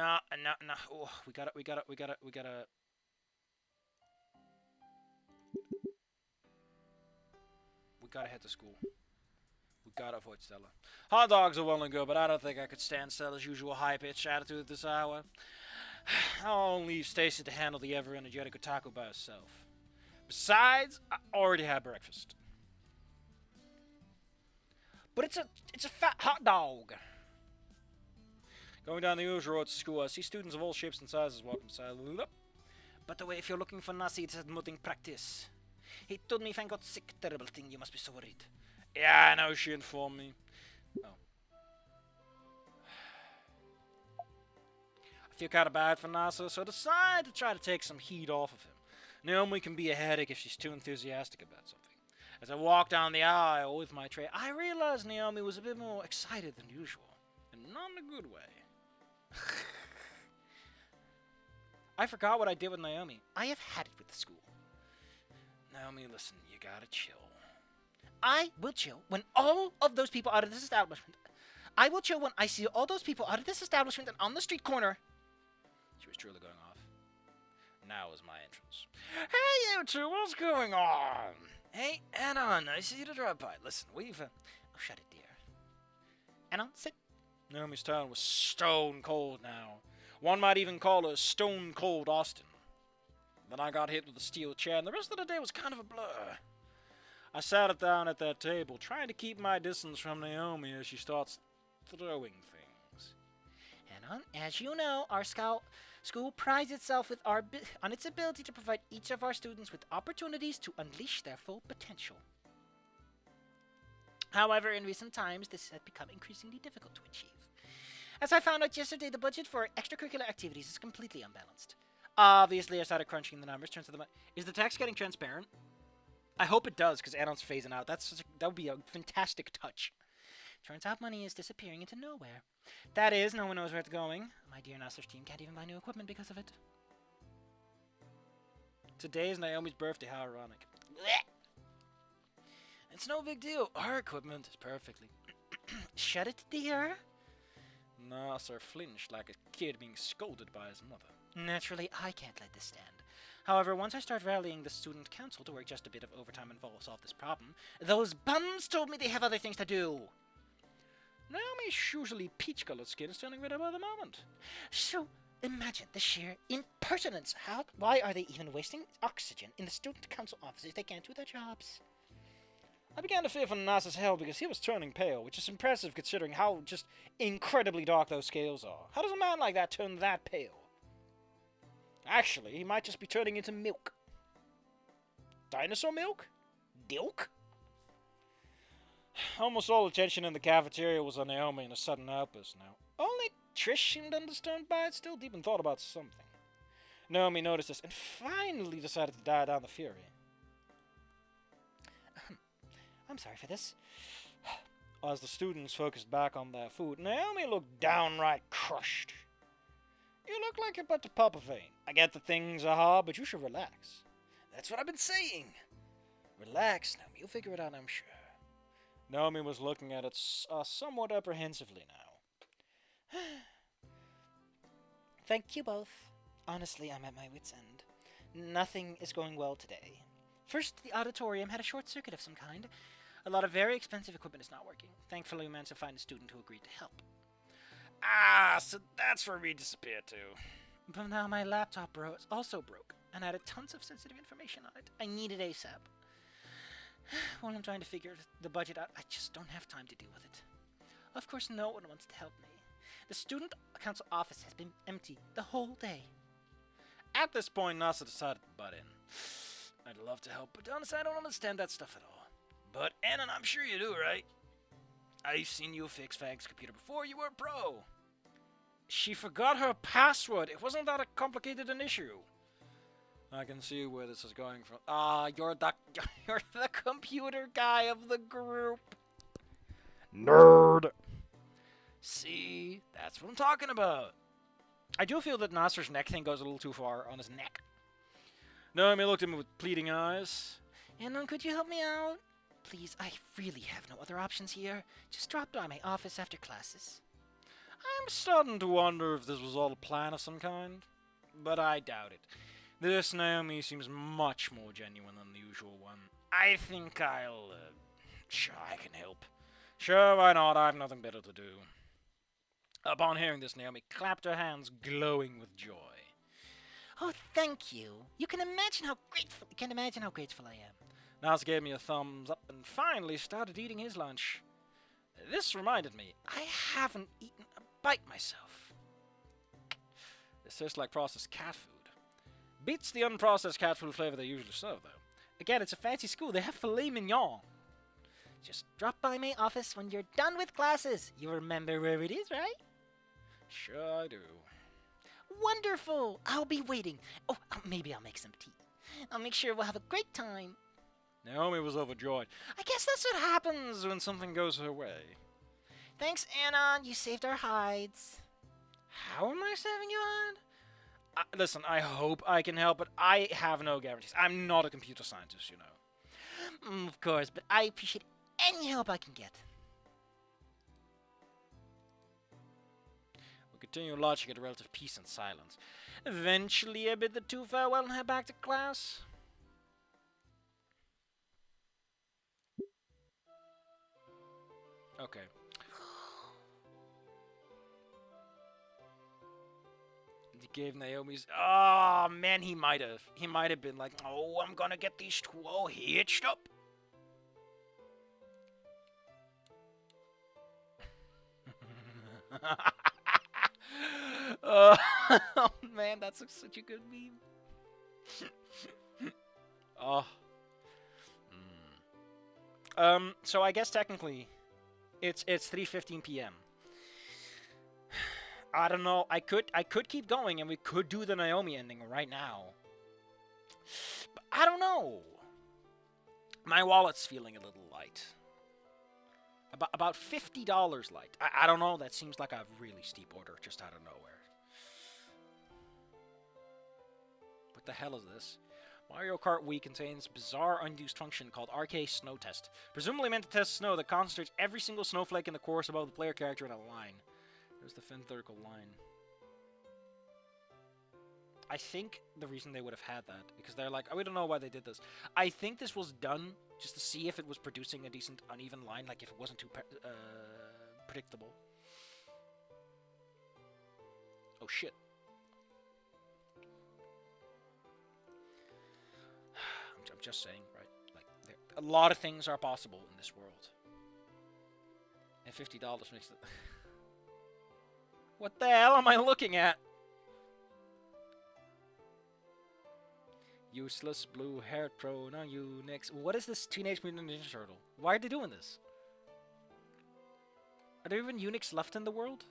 no. Oh, we gotta. We gotta head to school. We gotta avoid Stella. Hot dogs are well and good, but I don't think I could stand Stella's usual high-pitched attitude at this hour. I'll leave Stacy to handle the ever-energetic Otaku by herself. Besides, I already had breakfast. But it's a fat hot dog. Going down the usual road to school, I see students of all shapes and sizes walking beside. By the way, if you're looking for Nasi, it's a mudding practice. He told me if I got sick, terrible thing, you must be so worried. Yeah, I know, she informed me. Oh. I feel kind of bad for Nasa, so I decide to try to take some heat off of him. Naomi can be a headache if she's too enthusiastic about something. As I walk down the aisle with my tray, I realized Naomi was a bit more excited than usual. And not in a good way. I forgot what I did with Naomi. I have had it with the school. Naomi, listen, you gotta chill. I will chill when all of those people out of this establishment. I will chill when I see all those people out of this establishment and on the street corner. She was truly going off. Now is my entrance. Hey, you two, what's going on? Hey, Anna, nice of you to drop by. Listen, we've... Oh, shut it, dear. Anna, sit. Naomi's tone was stone cold now. One might even call her Stone Cold Austin. Then I got hit with a steel chair, and the rest of the day was kind of a blur. I sat down at that table, trying to keep my distance from Naomi as she starts throwing things. And as you know, our school prides itself on its ability to provide each of our students with opportunities to unleash their full potential. However, in recent times, this has become increasingly difficult to achieve. As I found out yesterday, the budget for extracurricular activities is completely unbalanced. Obviously, I started crunching the numbers. Is the text getting transparent? I hope it does, because Anon's phasing out. That would be a fantastic touch. Turns out money is disappearing into nowhere. That is, no one knows where it's going. My dear Nasser's team can't even buy new equipment because of it. Today is Naomi's birthday, how ironic. It's no big deal. Our equipment is perfectly... Shut it, dear. Nasser flinched like a kid being scolded by his mother. Naturally, I can't let this stand. However, once I start rallying the student council to work just a bit of overtime and solve this problem, those bums told me they have other things to do. Naomi's usually peach-colored skin is turning red by the moment. So, imagine the sheer impertinence. Why are they even wasting oxygen in the student council office if they can't do their jobs? I began to fear for Nasser's health because he was turning pale, which is impressive considering how just incredibly dark those scales are. How does a man like that turn that pale? Actually, he might just be turning into milk. Dinosaur milk? Dilk? Almost all attention in the cafeteria was on Naomi in a sudden outburst now. Only Trish seemed undisturbed by it, still deep in thought about something. Naomi noticed this and finally decided to dial down the fury. I'm sorry for this. As the students focused back on their food, Naomi looked downright crushed. You look like you're about to pop a vein. I get that things are hard, but you should relax. That's what I've been saying. Relax, Naomi. You'll figure it out, I'm sure. Naomi was looking at it somewhat apprehensively now. Thank you both. Honestly, I'm at my wit's end. Nothing is going well today. First, the auditorium had a short circuit of some kind. A lot of very expensive equipment is not working. Thankfully, we managed to find a student who agreed to help. Ah, so that's where we disappeared to. But now my laptop also broke, and I had tons of sensitive information on it. I need it ASAP. While I'm trying to figure the budget out, I just don't have time to deal with it. Of course, no one wants to help me. The student council office has been empty the whole day. At this point, NASA decided to butt in. I'd love to help, but honestly, I don't understand that stuff at all. But, Anna, I'm sure you do, right? I've seen you fix Fag's computer before. You were a pro. She forgot her password. It wasn't that complicated an issue. I can see where this is going from. You're the computer guy of the group. Nerd. See, that's what I'm talking about. I do feel that Nasser's neck thing goes a little too far on his neck. Naomi looked at me with pleading eyes. Anna, could you help me out? Please, I really have no other options here. Just drop by my office after classes. I'm starting to wonder if this was all a plan of some kind, but I doubt it. This Naomi seems much more genuine than the usual one. I think sure, I can help. Sure, why not? I have nothing better to do. Upon hearing this, Naomi clapped her hands, glowing with joy. Oh, thank you. You can imagine how grateful I am. Nas gave me a thumbs up and finally started eating his lunch. This reminded me, I haven't eaten a bite myself. This tastes like processed cat food. Beats the unprocessed cat food flavor they usually serve, though. Again, it's a fancy school. They have filet mignon. Just drop by my office when you're done with classes. You remember where it is, right? Sure I do. Wonderful! I'll be waiting. Oh, maybe I'll make some tea. I'll make sure we'll have a great time. Naomi was overjoyed. I guess that's what happens when something goes her way. Thanks, Anon. You saved our hides. How am I saving your hide? Listen, I hope I can help, but I have no guarantees. I'm not a computer scientist, you know. Of course, but I appreciate any help I can get. We continue lodging at a relative peace and silence. Eventually, I bid the two farewell and head back to class. Okay. He gave Naomi's. Oh man, he might have. He might have been like, "Oh, I'm gonna get these two all hitched up." Oh man, that's such a good meme. Oh. So I guess technically, it's 3:15 p.m. I don't know. I could keep going and we could do the Naomi ending right now. But I don't know. My wallet's feeling a little light. About $50 light. I don't know. That seems like a really steep order just out of nowhere. What the hell is this? Mario Kart Wii contains a bizarre unused function called RK Snow Test. Presumably meant to test snow that concentrates every single snowflake in the course above the player character in a line. There's the synthetical line. I think the reason they would have had that, because they're like, oh, we don't know why they did this. I think this was done just to see if it was producing a decent uneven line, like if it wasn't too predictable. Oh shit. I'm just saying, right? Like, a lot of things are possible in this world. And $50 makes it... What the hell am I looking at? Useless blue-haired pronoun Unix. What is this Teenage Mutant Ninja Turtle? Why are they doing this? Are there even Unix left in the world?